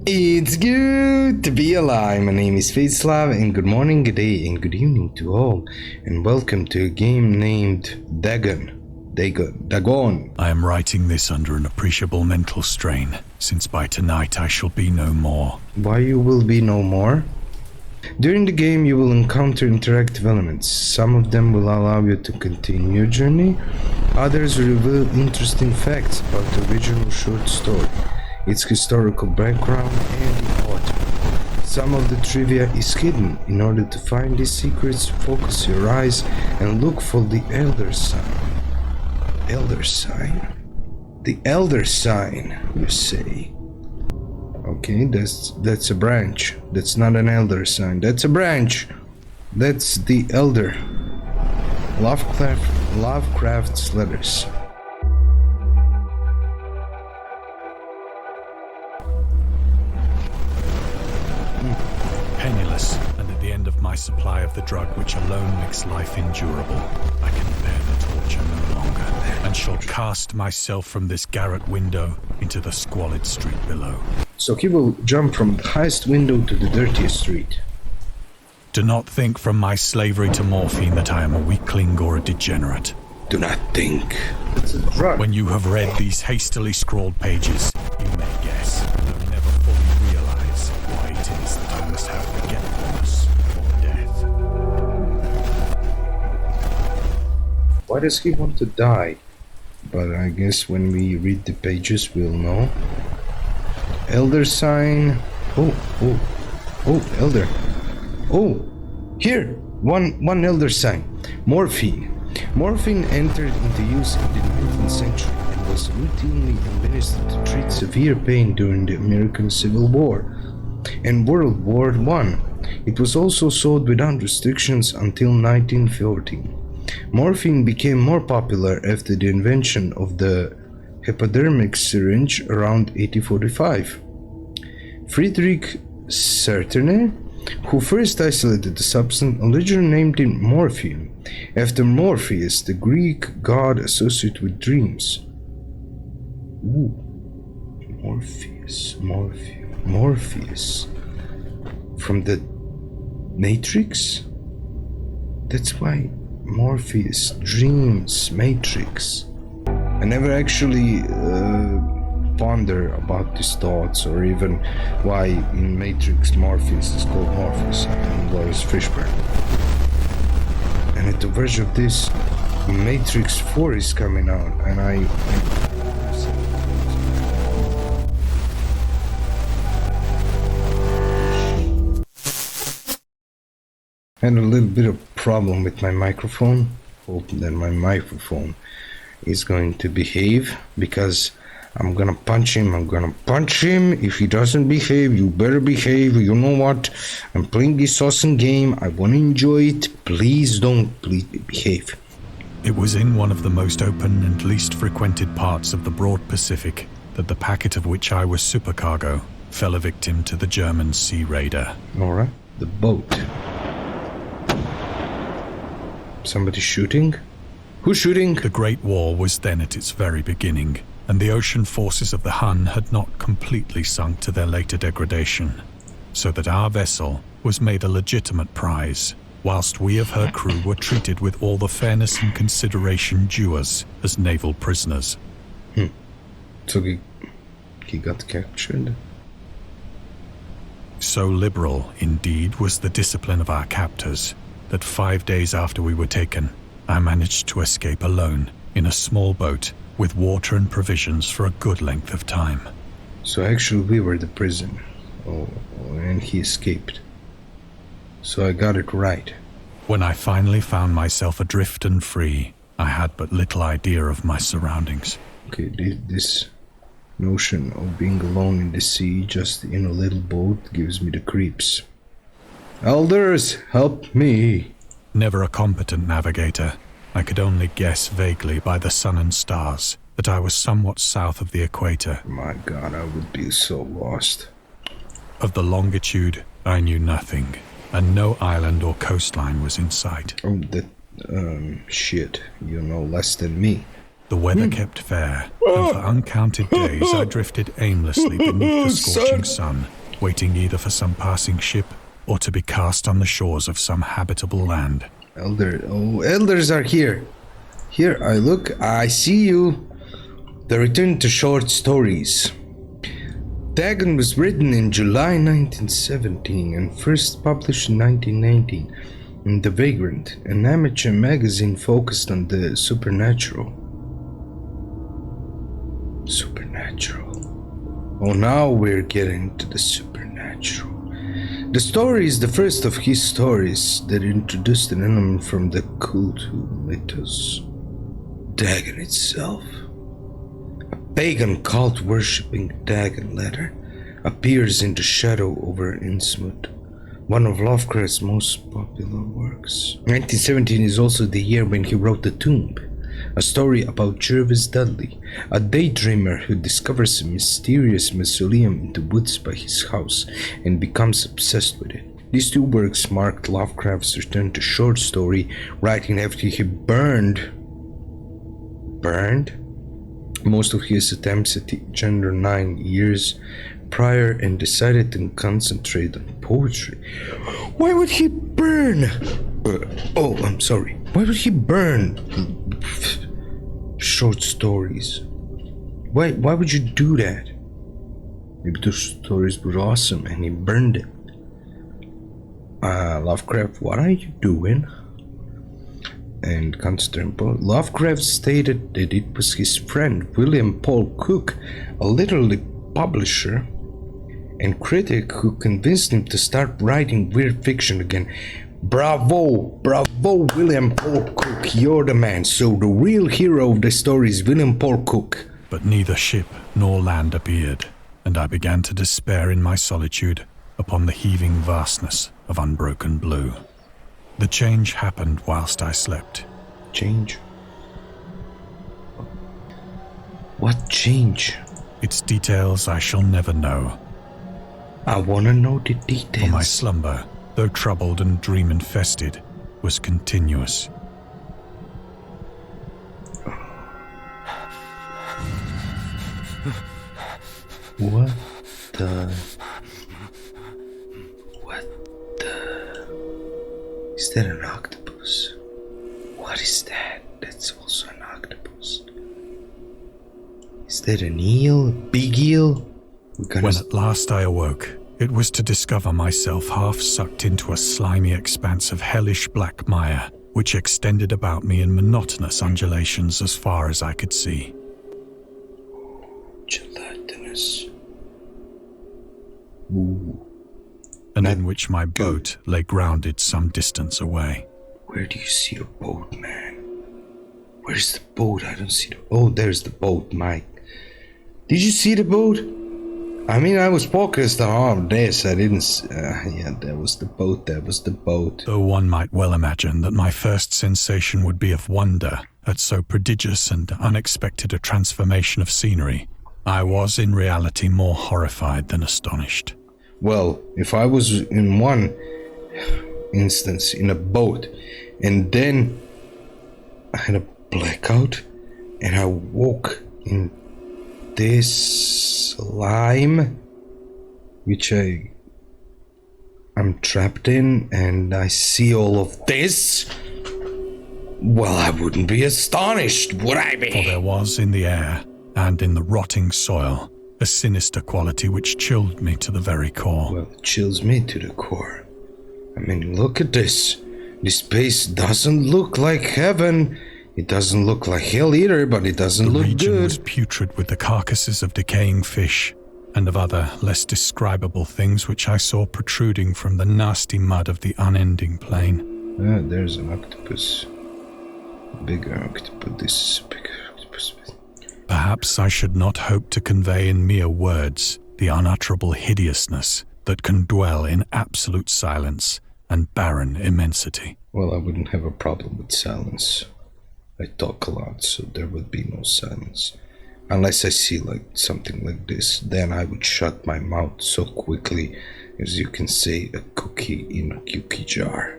It's good to be alive. My name is Fateslav, and good morning, good day, and good evening to all, and welcome to a game named Dagon. I am writing this under an appreciable mental strain, since by tonight I shall be no more. Why you will be no more? During the game you will encounter interactive elements. Some of them will allow you to continue your journey, others reveal interesting facts about the original short story, its historical background, and the author. Some of the trivia is hidden. In order to find these secrets, focus your eyes and look for the Elder Sign. Elder Sign? The Elder Sign, you say? Okay, that's a branch. That's not an Elder Sign. That's a branch. That's the Elder. Lovecraft's letters. Penniless, and at the end of my supply of the drug which alone makes life endurable, I can bear the torture no longer, and shall cast myself from this garret window into the squalid street below. So he will jump from the highest window to the dirtiest street. Do not think from my slavery to morphine that I am a weakling or a degenerate. Do not think. It's a drug. When you have read these hastily scrawled pages, you may guess, though never fully realize, why it is that I must have forgetfulness or death. Why does he want to die? But I guess when we read the pages we'll know. Elder Sign. Oh, Elder. Oh, here, one Elder Sign. Morphine. Morphine entered into use in the 19th century and was routinely administered to treat severe pain during the American Civil War and World War I. It was also sold without restrictions until 1914. Morphine became more popular after the invention of the hypodermic syringe around 1845. Friedrich Sertner, who first isolated the substance, originally named it morphine, after Morpheus, the Greek god associated with dreams. Ooh, Morpheus. From the Matrix? That's why Morpheus, dreams, Matrix. I never actually ponder about these thoughts, or even why in Matrix Morpheus is called Morpheus and Lawrence Fishburne. And at the verge of this, Matrix 4 is coming out, and I had a little bit of problem with my microphone. Hope that my microphone is going to behave, because I'm gonna punch him. If he doesn't behave, you better behave. You know what? I'm playing this awesome game. I want to enjoy it. Please behave. It was in one of the most open and least frequented parts of the broad Pacific that the packet of which I was supercargo fell a victim to the German sea raider. Alright, the boat. Somebody shooting? Who's shooting? The Great War was then at its very beginning, and the ocean forces of the Hun had not completely sunk to their later degradation, so that our vessel was made a legitimate prize, whilst we of her crew were treated with all the fairness and consideration due us as naval prisoners. So he got captured? So liberal, indeed, was the discipline of our captors, that 5 days after we were taken, I managed to escape alone in a small boat with water and provisions for a good length of time. So actually we were the prison. Oh, and he escaped. So I got it right. When I finally found myself adrift and free, I had but little idea of my surroundings. Okay, this notion of being alone in the sea, just in a little boat, gives me the creeps. Elders, help me! Never a competent navigator, I could only guess vaguely by the sun and stars that I was somewhat south of the equator. My God, I would be so lost. Of the longitude, I knew nothing, and no island or coastline was in sight. Oh, that, shit, you know less than me. The weather kept fair, and for uncounted days I drifted aimlessly beneath the scorching sun, waiting either for some passing ship or to be cast on the shores of some habitable land. Elders are here. Here, I look, I see you. The Return to Short Stories. Dagon was written in July 1917 and first published in 1919 in The Vagrant, an amateur magazine focused on the supernatural. Oh, now we're getting to the supernatural. The story is the first of his stories that introduced an element from the Cthulhu mythos. Dagon itself. A pagan cult worshipping Dagon ladder appears in the shadow over Innsmouth, one of Lovecraft's most popular works. 1917 is also the year when he wrote The Tomb, a story about Jervis Dudley, a daydreamer who discovers a mysterious mausoleum in the woods by his house and becomes obsessed with it. These two works marked Lovecraft's return to short story writing after he burned most of his attempts at the genre 9 years prior and decided to concentrate on poetry. Why would he burn? Why would he burn short stories? Why would you do that? Maybe the stories were awesome and he burned it. Lovecraft, what are you doing? And constantly, Lovecraft stated that it was his friend William Paul Cook, a literary publisher and critic, who convinced him to start writing weird fiction again. Bravo, William Paul Cook, you're the man. So the real hero of the story is William Paul Cook. But neither ship nor land appeared, and I began to despair in my solitude upon the heaving vastness of unbroken blue. The change happened whilst I slept. Change? What change? Its details I shall never know. I want to know the details. For my slumber, though troubled and dream-infested, was continuous. What the... Is that an octopus? What is that? That's also an octopus. Is that an eel? Big eel? When at last I awoke, it was to discover myself half sucked into a slimy expanse of hellish black mire, which extended about me in monotonous undulations as far as I could see. Gelatinous. Ooh. And in which my boat lay grounded some distance away. Where do you see the boat, man? Where's the boat? I don't see the... Oh, there's the boat, Mike. Did you see the boat? I mean, I was focused on all of this. I didn't... yeah, that was the boat. Though one might well imagine that my first sensation would be of wonder at so prodigious and unexpected a transformation of scenery, I was in reality more horrified than astonished. Well, if I was in one instance in a boat and then I had a blackout and I woke in this slime which I'm trapped in and I see all of this, well, I wouldn't be astonished, would I be? For there was in the air and in the rotting soil a sinister quality which chilled me to the very core. Well, it chills me to the core. I mean, look at this. This place doesn't look like heaven. It doesn't look like hell either, but it doesn't look good. The region was putrid with the carcasses of decaying fish and of other less describable things which I saw protruding from the nasty mud of the unending plain. Ah, there's an octopus. A bigger octopus. This is a bigger octopus. Perhaps I should not hope to convey in mere words the unutterable hideousness that can dwell in absolute silence and barren immensity. Well, I wouldn't have a problem with silence. I talk a lot, so there would be no silence. Unless I see something like this, then I would shut my mouth so quickly as you can say a cookie in a cookie jar.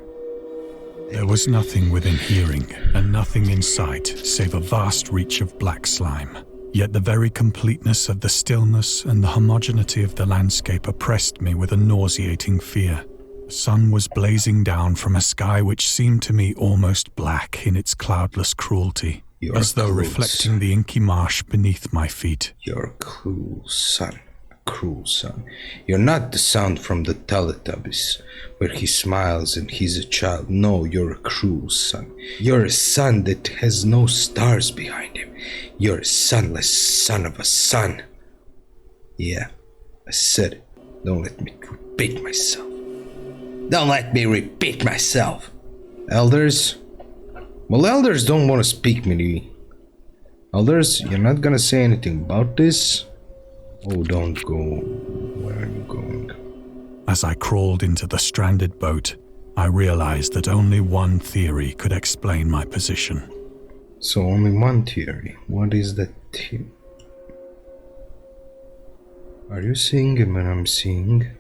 There was nothing within hearing and nothing in sight save a vast reach of black slime. Yet the very completeness of the stillness and the homogeneity of the landscape oppressed me with a nauseating fear. The sun was blazing down from a sky which seemed to me almost black in its cloudless cruelty, as though reflecting the inky marsh beneath my feet. You're a cruel son. Cruel son. You're not the son from the Teletubbies, where he smiles and he's a child. No, you're a cruel son. You're a son that has no stars behind him. You're a sonless son of a son. Yeah, I said it. Don't let me repeat myself. Don't let me repeat myself. Elders? Well, elders don't want to speak me. Elders, you're not gonna say anything about this? Oh, don't go. Where are you going? As I crawled into the stranded boat, I realized that only one theory could explain my position. So only one theory. What is that theory? Are you seeing him when I'm seeing?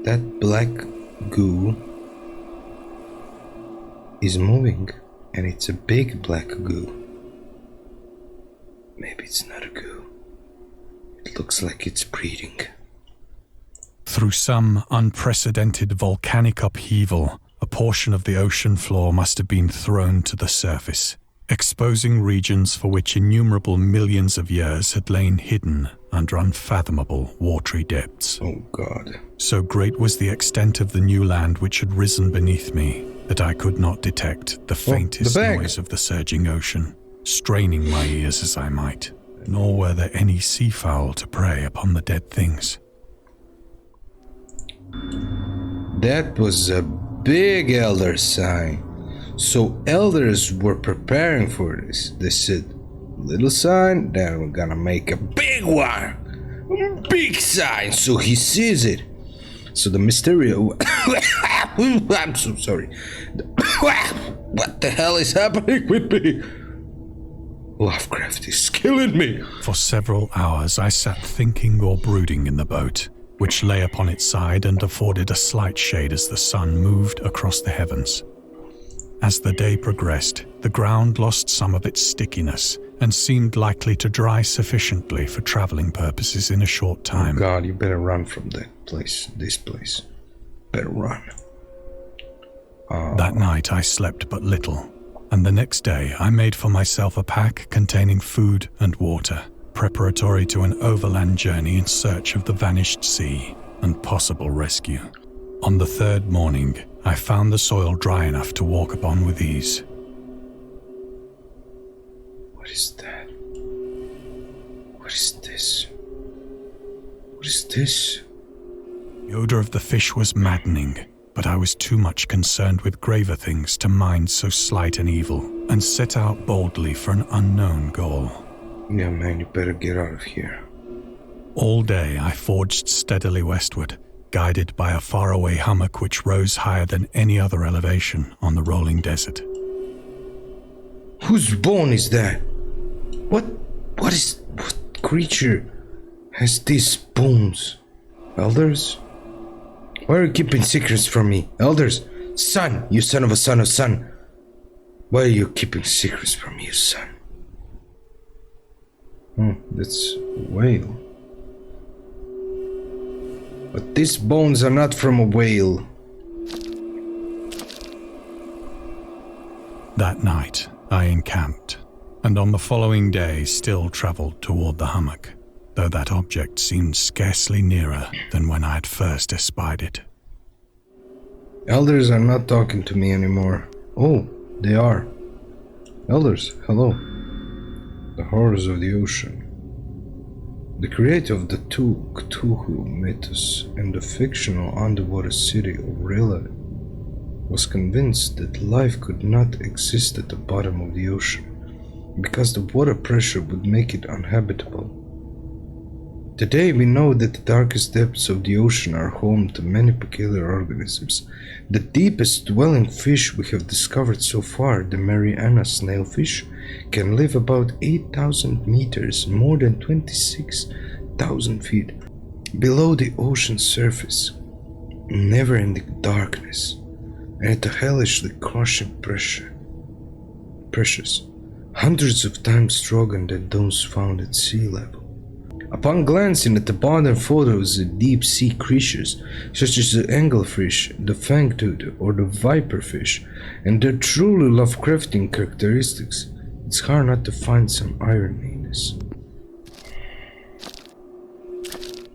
That black goo is moving, and it's a big black goo. Maybe it's not a goo. It looks like it's breathing. Through some unprecedented volcanic upheaval, a portion of the ocean floor must have been thrown to the surface, exposing regions for which innumerable millions of years had lain hidden under unfathomable watery depths. Oh God. So great was the extent of the new land which had risen beneath me that I could not detect the faintest noise of the surging ocean, straining my ears as I might, nor were there any seafowl to prey upon the dead things. That was a big elder sign. So elders were preparing for this. They said, little sign, then we're gonna make a big one. A big sign, so he sees it. So the Mysterio... I'm so sorry. What the hell is happening with me? Lovecraft is killing me. For several hours I sat thinking or brooding in the boat, which lay upon its side and afforded a slight shade as the sun moved across the heavens. As the day progressed, the ground lost some of its stickiness and seemed likely to dry sufficiently for traveling purposes in a short time. Oh God, you better run from that place, this place. Better run. That night I slept but little, and the next day I made for myself a pack containing food and water, preparatory to an overland journey in search of the vanished sea and possible rescue. On the third morning, I found the soil dry enough to walk upon with ease. What is that? What is this? What is this? The odor of the fish was maddening, but I was too much concerned with graver things to mind so slight an evil, and set out boldly for an unknown goal. Yeah, man, you better get out of here. All day I forged steadily westward, guided by a faraway hummock which rose higher than any other elevation on the rolling desert. Whose bone is that? What creature has these bones? Elders? Why are you keeping secrets from me? Elders? Son, you son of a son of son. Why are you keeping secrets from me, you son? That's a whale. But these bones are not from a whale. That night, I encamped, and on the following day still travelled toward the hummock, though that object seemed scarcely nearer than when I had first espied it. Elders are not talking to me anymore. Oh, they are. Elders, hello. The horrors of the ocean. The creator of the Cthulhu mythos and the fictional underwater city of Rilla was convinced that life could not exist at the bottom of the ocean because the water pressure would make it uninhabitable. Today we know that the darkest depths of the ocean are home to many peculiar organisms. The deepest dwelling fish we have discovered so far, the Mariana snailfish, can live about 8,000 meters, more than 26,000 feet, below the ocean surface, never-ending darkness, and at a hellishly crushing pressures, hundreds of times stronger than those found at sea level. Upon glancing at the bottom photos of deep-sea creatures, such as the anglefish, the fangtooth, or the viperfish, and their truly Lovecraftian characteristics, it's hard not to find some irony in this.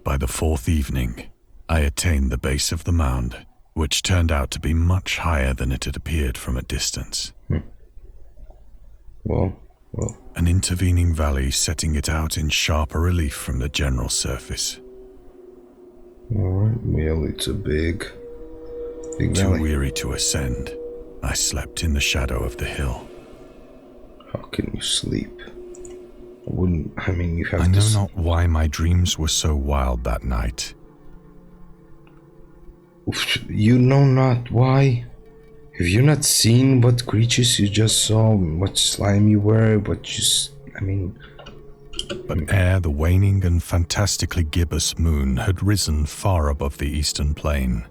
By the fourth evening, I attained the base of the mound, which turned out to be much higher than it had appeared from a distance. Well. An intervening valley setting it out in sharper relief from the general surface. Alright, well, it's a big Too valley. weary to ascend, I slept in the shadow of the hill. How can you sleep? You have I to... know not why my dreams were so wild that night. You know not why? Have you not seen what creatures you just saw, what slime you were, But ere the waning and fantastically gibbous moon had risen far above the eastern plain,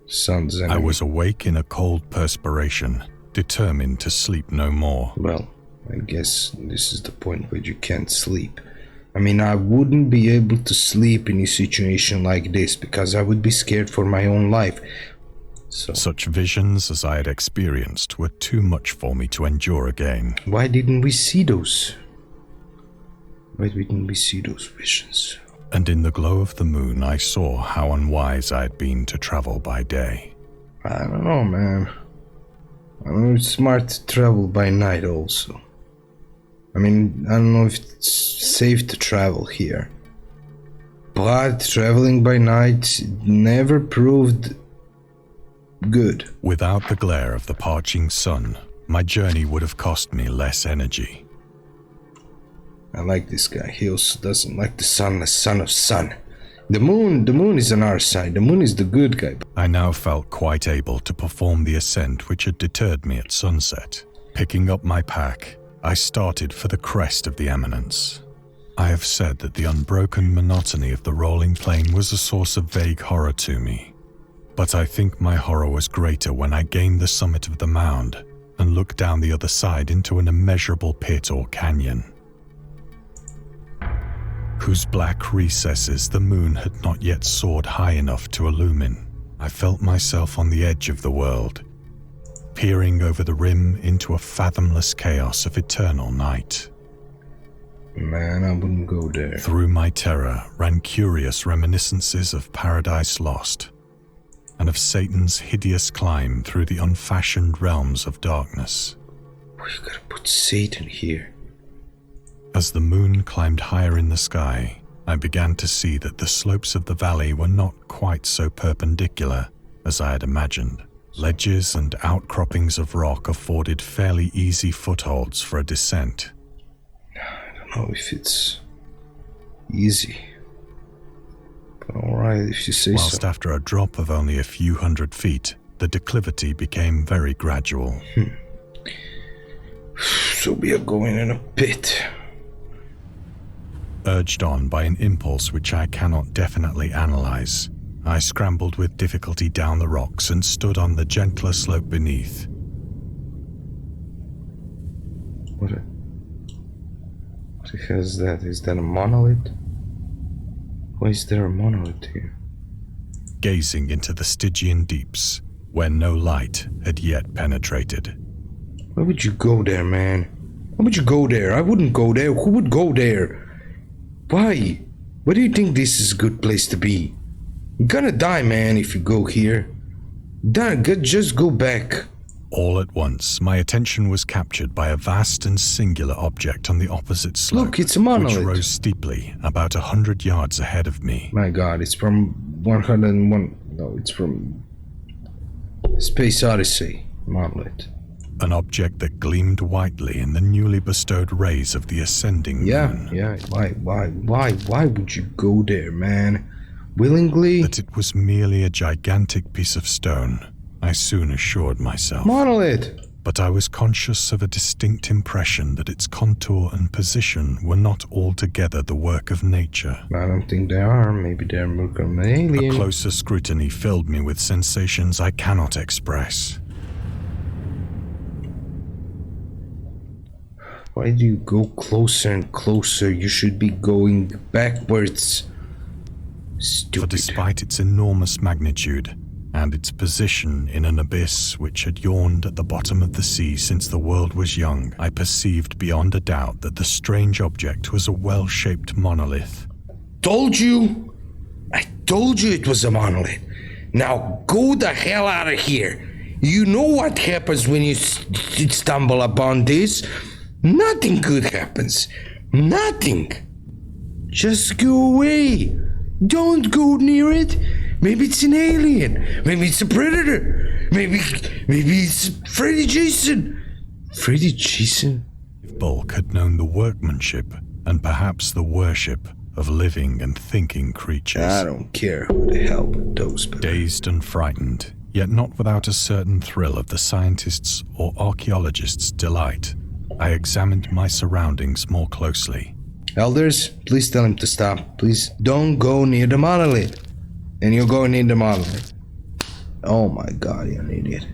Sun's enemy. I was awake in a cold perspiration, determined to sleep no more. Well, I guess this is the point where you can't sleep. I wouldn't be able to sleep in a situation like this because I would be scared for my own life. So, Such visions as I had experienced were too much for me to endure again. why didn't we see those? Why didn't we see those visions? And in the glow of the moon I saw how unwise I had been to travel by day. I don't know, man. I know it's smart to travel by night also. I don't know if it's safe to travel here. But traveling by night never proved good. Without the glare of the parching sun, my journey would have cost me less energy. I like this guy. He also doesn't like the sun, the son of sun. The moon is on our side. The moon is the good guy. I now felt quite able to perform the ascent which had deterred me at sunset. Picking up my pack, I started for the crest of the eminence. I have said that the unbroken monotony of the rolling plain was a source of vague horror to me. But I think my horror was greater when I gained the summit of the mound and looked down the other side into an immeasurable pit or canyon, whose black recesses the moon had not yet soared high enough to illumine. I felt myself on the edge of the world, peering over the rim into a fathomless chaos of eternal night. Man, I wouldn't go there. Through my terror ran curious reminiscences of Paradise Lost, and of Satan's hideous climb through the unfashioned realms of darkness. We gotta put Satan here. As the moon climbed higher in the sky, I began to see that the slopes of the valley were not quite so perpendicular as I had imagined. Ledges and outcroppings of rock afforded fairly easy footholds for a descent. I don't know if it's easy. But alright, if you say Whilst so. after a drop of only a few hundred feet, the declivity became very gradual. So we are going in a pit. Urged on by an impulse which I cannot definitely analyze, I scrambled with difficulty down the rocks and stood on the gentler slope beneath. What the hell is that? Is that a monolith? Why is there a monolith here? Gazing into the Stygian deeps, where no light had yet penetrated. Why would you go there, man? Why would you go there? I wouldn't go there. Who would go there? Why? Why do you think this is a good place to be? You're gonna die, man, if you go here. Just go back. All at once, my attention was captured by a vast and singular object on the opposite slope. Look, it's a monolith. Which rose steeply, about 100 yards ahead of me. My god, it's from 101... No, it's from... Space Odyssey. Monolith. An object that gleamed whitely in the newly bestowed rays of the ascending moon. Yeah. Why would you go there, man? Willingly? That it was merely a gigantic piece of stone, I soon assured myself. Monolith! but I was conscious of a distinct impression that its contour and position were not altogether the work of nature. I don't think they are. Maybe they're work of an alien. A closer scrutiny filled me with sensations I cannot express. Why do you go closer and closer? You should be going backwards. Stupid. For despite its enormous magnitude, and its position in an abyss which had yawned at the bottom of the sea since the world was young, I perceived beyond a doubt that the strange object was a well-shaped monolith. Told you! I told you it was a monolith. Now go the hell out of here. You know what happens when you stumble upon this. Nothing good happens. Nothing. Just go away. Don't go near it. Maybe it's an alien. Maybe it's a predator. Maybe it's Freddy Jason. Freddy Jason? Bulk had known the workmanship and perhaps the worship of living and thinking creatures. I don't care who the hell with those people. Dazed and frightened, yet not without a certain thrill of the scientist's or archaeologist's delight, I examined my surroundings more closely. Elders, please tell him to stop. Please don't go near the monolith. And you're going near the monolith. Oh my god, you're an idiot.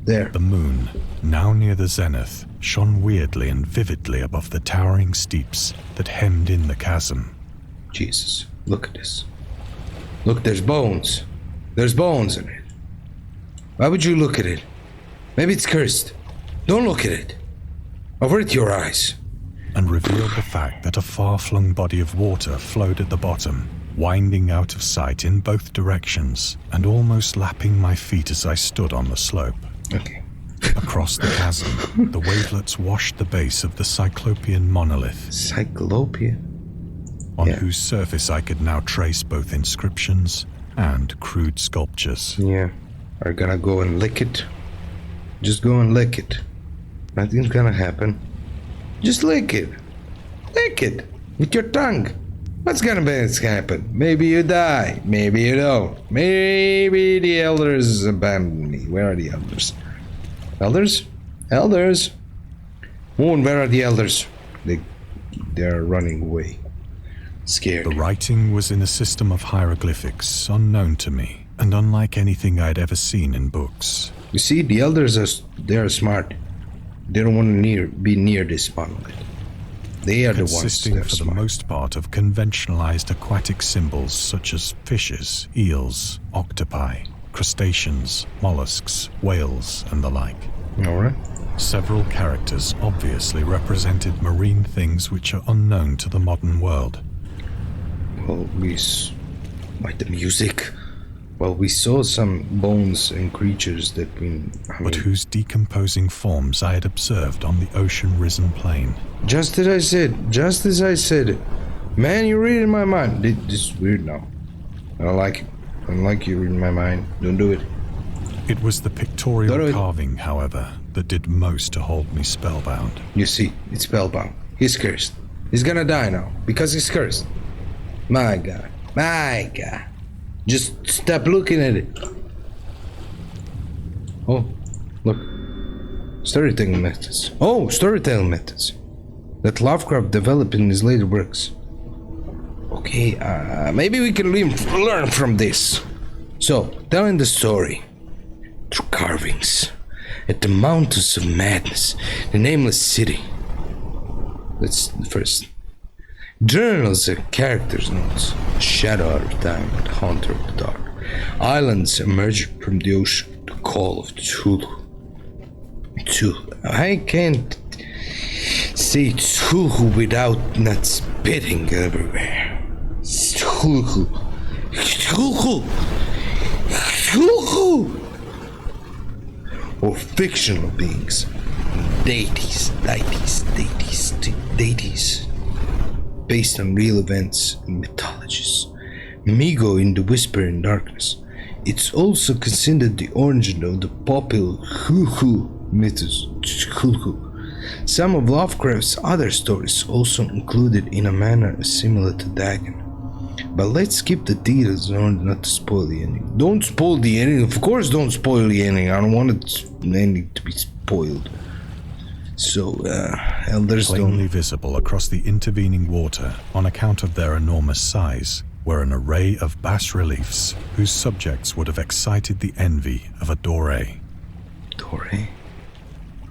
There. The moon, now near the zenith, shone weirdly and vividly above the towering steeps that hemmed in the chasm. Jesus, look at this. Look, there's bones. There's bones in it. Why would you look at it? Maybe it's cursed. Don't look at it. Avert your eyes. And revealed the fact that a far-flung body of water flowed at the bottom, winding out of sight in both directions and almost lapping my feet as I stood on the slope. Okay. Across the chasm, the wavelets washed the base of the Cyclopean monolith. Cyclopean? On whose surface I could now trace both inscriptions and crude sculptures. Yeah. Are you gonna go and lick it? Just go and lick it. Nothing's gonna happen. Just lick it. Lick it. With your tongue. What's gonna happen? Maybe you die. Maybe you don't. Maybe the elders abandon me. Where are the elders? Elders? Elders? Moon, where are the elders? They're running away. Scared. The writing was in a system of hieroglyphics unknown to me, and unlike anything I'd ever seen in books. You see, the elders they're smart. They don't want to be near this monolith. They are the ones that consisting are for the smart. most part of conventionalized aquatic symbols such as fishes, eels, octopi, crustaceans, mollusks, whales, and the like. Alright. Several characters obviously represented marine things which are unknown to the modern world. Well, by the music. Well, we saw some bones and creatures that but whose decomposing forms I had observed on the ocean-risen plain. Just as I said. Man, you're reading my mind. This is weird now. I don't like it. I don't like you reading my mind. Don't do it. It was the pictorial carving, however, that did most to hold me spellbound. You see, it's spellbound. He's cursed. He's gonna die now, because he's cursed. My god. My god. Just stop looking at it. Oh, look. Storytelling methods. Oh, storytelling methods that Lovecraft developed in his later works. Okay, maybe we can learn from this. So, telling the story through carvings at the Mountains of Madness, the Nameless City. That's the first. Journals and characters' notes. Shadow out of time, the Haunter of the Dark. Islands emerged from the ocean. The Call of Cthulhu. I can't say Cthulhu without not spitting everywhere. Cthulhu. Or fictional beings. Deities. Based on real events and mythologies. Migo in the Whisper in Darkness. It's also considered the origin of the popular Cthulhu mythos. Some of Lovecraft's other stories also included in a manner similar to Dagon. But let's skip the details in order not to spoil the ending. Don't spoil the ending. Of course, don't spoil the ending. I don't want the ending to be spoiled. So, elders Plainly don't... visible across the intervening water, on account of their enormous size, were an array of bas-reliefs whose subjects would have excited the envy of a Doré. Doré?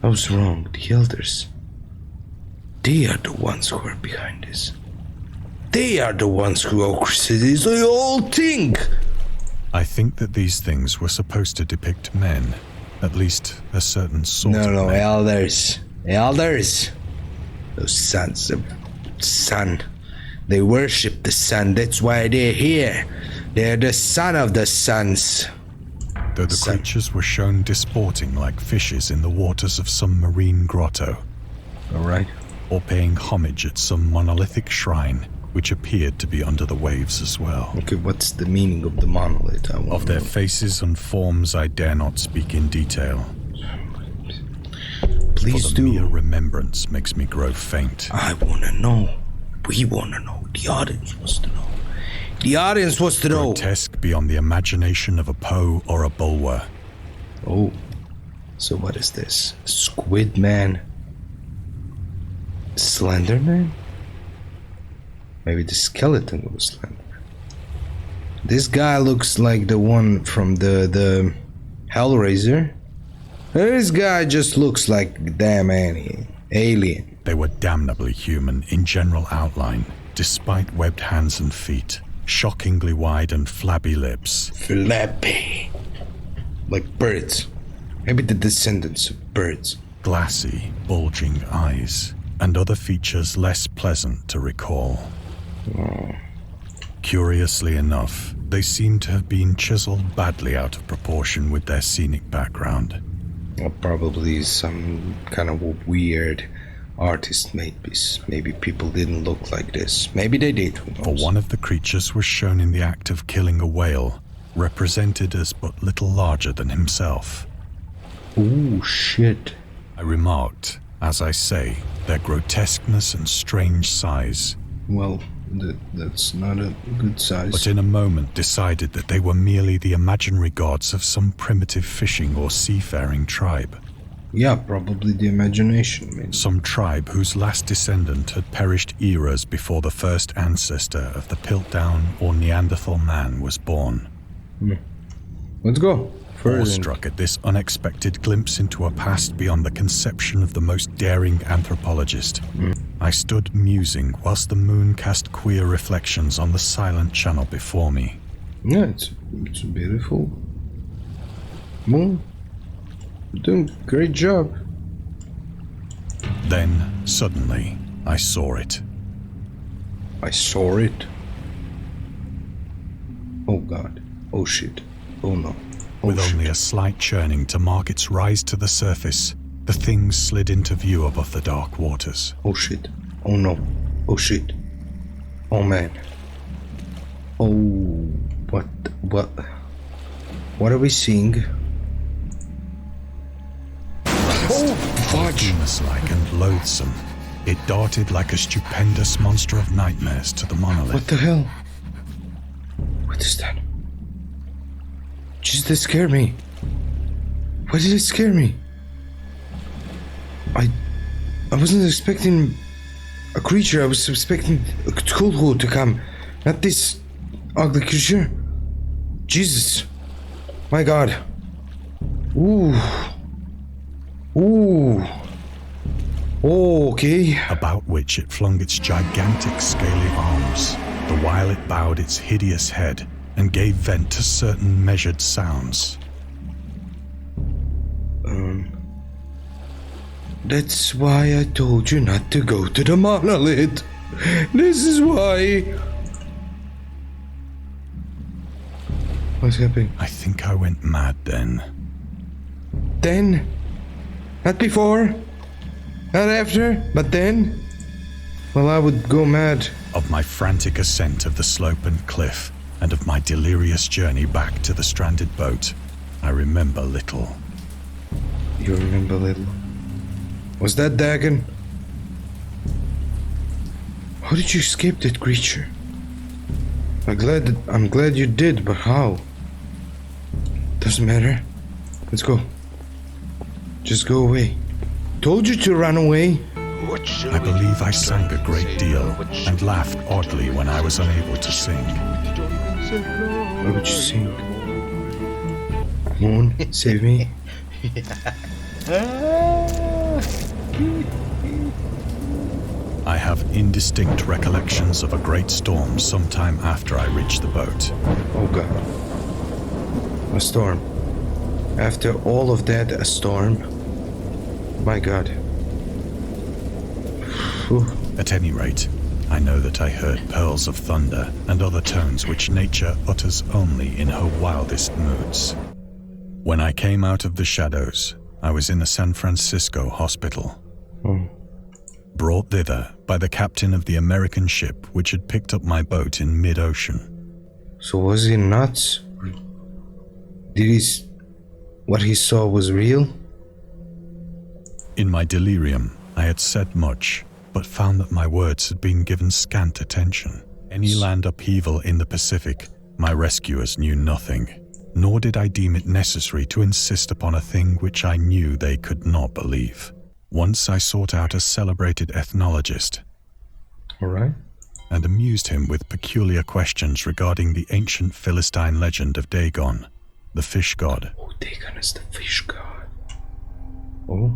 I was wrong. The elders. They are the ones who are behind this. They are the ones who orchestrated the whole thing! I think that these things were supposed to depict men, at least a certain sort of No, men. elders. Elders! Those sons of sun. They worship the sun, that's why they're here. They're the son of the suns. Though the creatures were shown disporting like fishes in the waters of some marine grotto. Alright. Or paying homage at some monolithic shrine, which appeared to be under the waves as well. Okay, what's the meaning of the monolith? Of their faces and forms I dare not speak in detail. Please For the do. mere remembrance makes me grow faint. I wanna know. We wanna know. The audience wants to know. The audience wants to know. Grotesque beyond the imagination of a Poe or a Bulwer. Oh. So what is this? Squid Man? Slender Man? Maybe the skeleton of a Slender Man. This guy looks like the one from the Hellraiser. This guy just looks like a damn alien. They were damnably human in general outline, despite webbed hands and feet, shockingly wide and flabby lips. Flappy. Like birds. Maybe the descendants of birds. Glassy, bulging eyes, and other features less pleasant to recall. Oh. Curiously enough, they seem to have been chiseled badly out of proportion with their scenic background. Or probably some kind of weird artist made this. Maybe people didn't look like this. Maybe they did. Who knows? For one of the creatures was shown in the act of killing a whale, represented as but little larger than himself. Ooh, shit. I remarked, as I say, their grotesqueness and strange size. Well, that's not a good size. But in a moment decided that they were merely the imaginary gods of some primitive fishing or seafaring tribe. Yeah, probably the imagination, maybe. Some tribe whose last descendant had perished eras before the first ancestor of the Piltdown or Neanderthal man was born. Let's go. Awestruck at this unexpected glimpse into a past beyond the conception of the most daring anthropologist, I stood musing whilst the moon cast queer reflections on the silent channel before me. Yeah, it's a beautiful moon. You're doing a great job. Then, suddenly, I saw it. I saw it. Oh god. Oh shit. Oh no. Oh, With shit. only a slight churning to mark its rise to the surface, the thing slid into view above the dark waters. Oh shit. Oh no. Oh shit. Oh man. Oh, what? What are we seeing? Oh, fudge! Demon-like and loathsome, it darted like a stupendous monster of nightmares to the monolith. What the hell? What is that? Jeez, that scared me. Why did it scare me? I wasn't expecting a creature. I was expecting a Cthulhu to come, not this ugly creature. Jesus, my God. Ooh. Ooh. Oh, okay. About which it flung its gigantic scaly arms, the while it bowed its hideous head and gave vent to certain measured sounds. That's why I told you not to go to the monolith. This is why. What's happening? I think I went mad then. Then? Not before? Not after? But then? Well, I would go mad. Of my frantic ascent of the slope and cliff, and of my delirious journey back to the stranded boat, I remember little. You remember little? Was that Dagon? How did you escape that creature? I'm glad you did, but how? Doesn't matter. Let's go. Just go away. Told you to run away. I believe I sang a great deal and laughed oddly when I was unable to sing. What would you sing? Moon, save me. I have indistinct recollections of a great storm sometime after I reached the boat. Oh God. A storm. After all of that, a storm. My God. Whew. At any rate, I know that I heard pearls of thunder and other tones which nature utters only in her wildest moods. When I came out of the shadows, I was in a San Francisco hospital. Oh. Brought thither by the captain of the American ship which had picked up my boat in mid-ocean. So was he nuts? What he saw was real? In my delirium, I had said much, but found that my words had been given scant attention. Any land upheaval in the Pacific, my rescuers knew nothing, nor did I deem it necessary to insist upon a thing which I knew they could not believe. Once I sought out a celebrated ethnologist. All right. And amused him with peculiar questions regarding the ancient Philistine legend of Dagon, the fish god. Oh, Dagon is the fish god. Oh.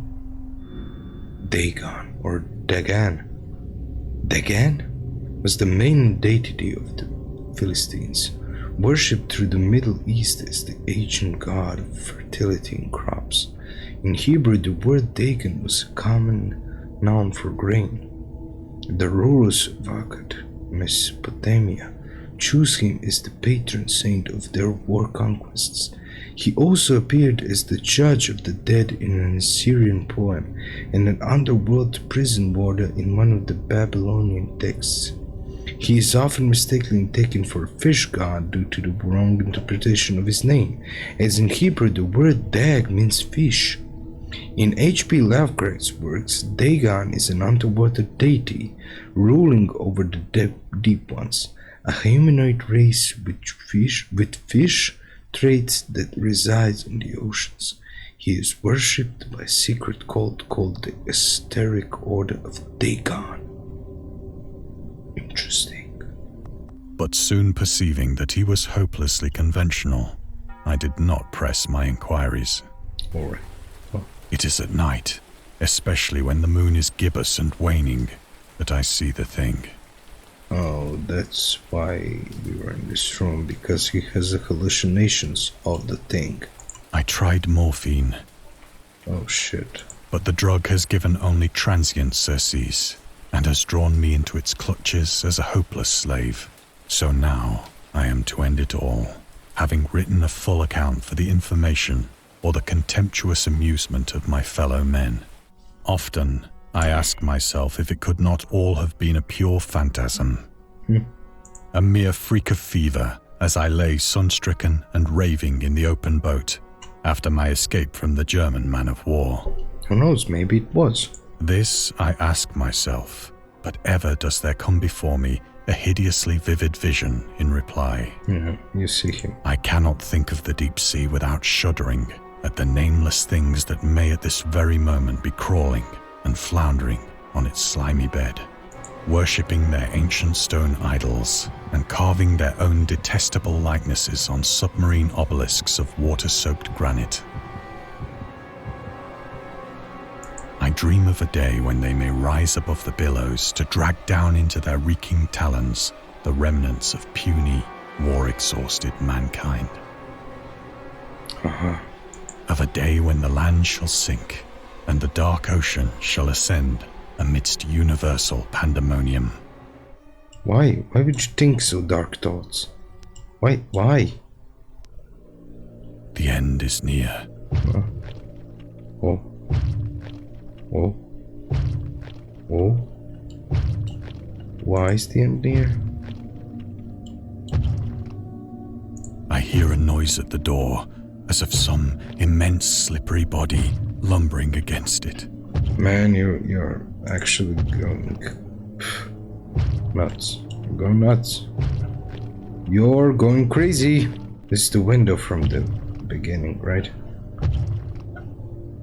Dagon, or Dagon. Dagon was the main deity of the Philistines, worshipped through the Middle East as the ancient god of fertility and crops. In Hebrew, the word Dagon was a common noun for grain. The rulers of Akkad, Mesopotamia, chose him as the patron saint of their war conquests. He also appeared as the judge of the dead in an Assyrian poem and an underworld prison warder in one of the Babylonian texts. He is often mistakenly taken for a fish god due to the wrong interpretation of his name, as in Hebrew the word dag means fish. In H.P. Lovecraft's works, Dagon is an underwater deity ruling over the deep ones, a humanoid race with fish traits that resides in the oceans. He is worshipped by a secret cult called the Esoteric Order of Dagon. Interesting. But soon perceiving that he was hopelessly conventional, I did not press my inquiries. All right. Oh. It is at night, especially when the moon is gibbous and waning, that I see the thing. Oh, that's why we were in this room, because he has the hallucinations of the thing. I tried morphine. Oh shit. But the drug has given only transient surcease, and has drawn me into its clutches as a hopeless slave. So now I am to end it all, having written a full account for the information or the contemptuous amusement of my fellow men. Often I ask myself if it could not all have been a pure phantasm, a mere freak of fever as I lay sun-stricken and raving in the open boat after my escape from the German man of war. Who knows, maybe it was. This I ask myself, but ever does there come before me a hideously vivid vision in reply. Yeah, you see him. I cannot think of the deep sea without shuddering at the nameless things that may at this very moment be crawling and floundering on its slimy bed, worshipping their ancient stone idols and carving their own detestable likenesses on submarine obelisks of water-soaked granite. I dream of a day when they may rise above the billows to drag down into their reeking talons the remnants of puny, war-exhausted mankind. Of a day when the land shall sink and the dark ocean shall ascend amidst universal pandemonium. Why? Why would you think so dark thoughts? Why? The end is near. Oh. Why is the end near? I hear a noise at the door, as of some immense slippery body lumbering against it. Man, you're actually going nuts. You're going nuts. You're going crazy. This is the window from the beginning, right?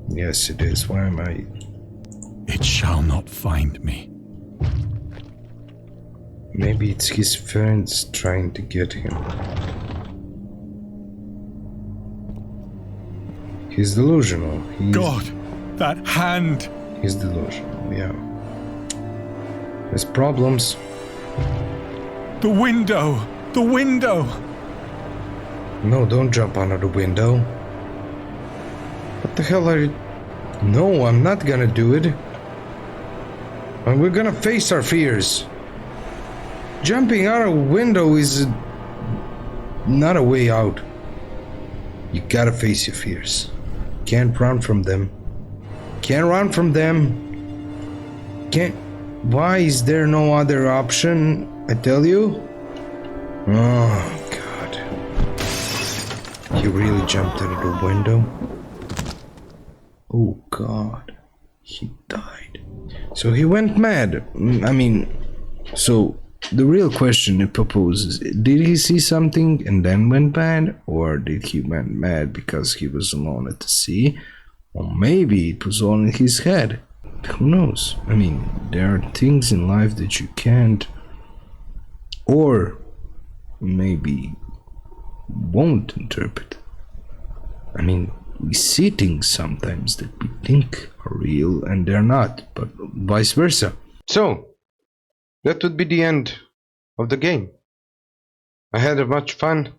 Yes, it is. Why am I... It shall not find me. Maybe it's his friends trying to get him. He's delusional. God, that hand! He's delusional, yeah. There's problems. The window! The window! No, don't jump out of the window. What the hell are you... No, I'm not gonna do it. And we're gonna face our fears. Jumping out of a window is not a way out. You gotta face your fears. Can't run from them. Can't run from them. Can't... Why is there no other option? I tell you? Oh, God. He really jumped out of the window? Oh, God. He died. So he went mad. I mean, so the real question it proposes, did he see something and then went bad? Or did he went mad because he was alone at the sea? Or maybe it was all in his head. Who knows? I mean, there are things in life that you can't, or maybe won't interpret. I mean, we see things sometimes that we think are real and they're not, but vice versa. So, that would be the end of the game. I had much fun.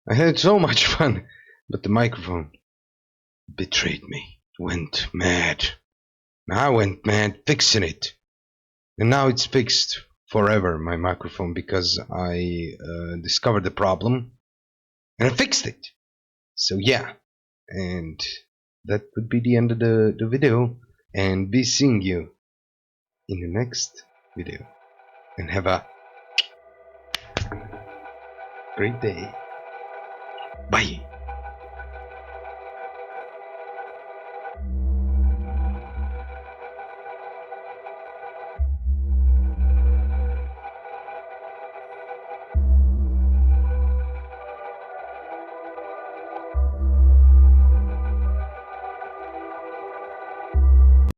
I had so much fun, but the microphone betrayed me. Went mad. I went mad fixing it. And now it's fixed forever, my microphone, because I discovered the problem and I fixed it. So yeah, and that would be the end of the video, and be seeing you in the next video, and have a great day. Bye.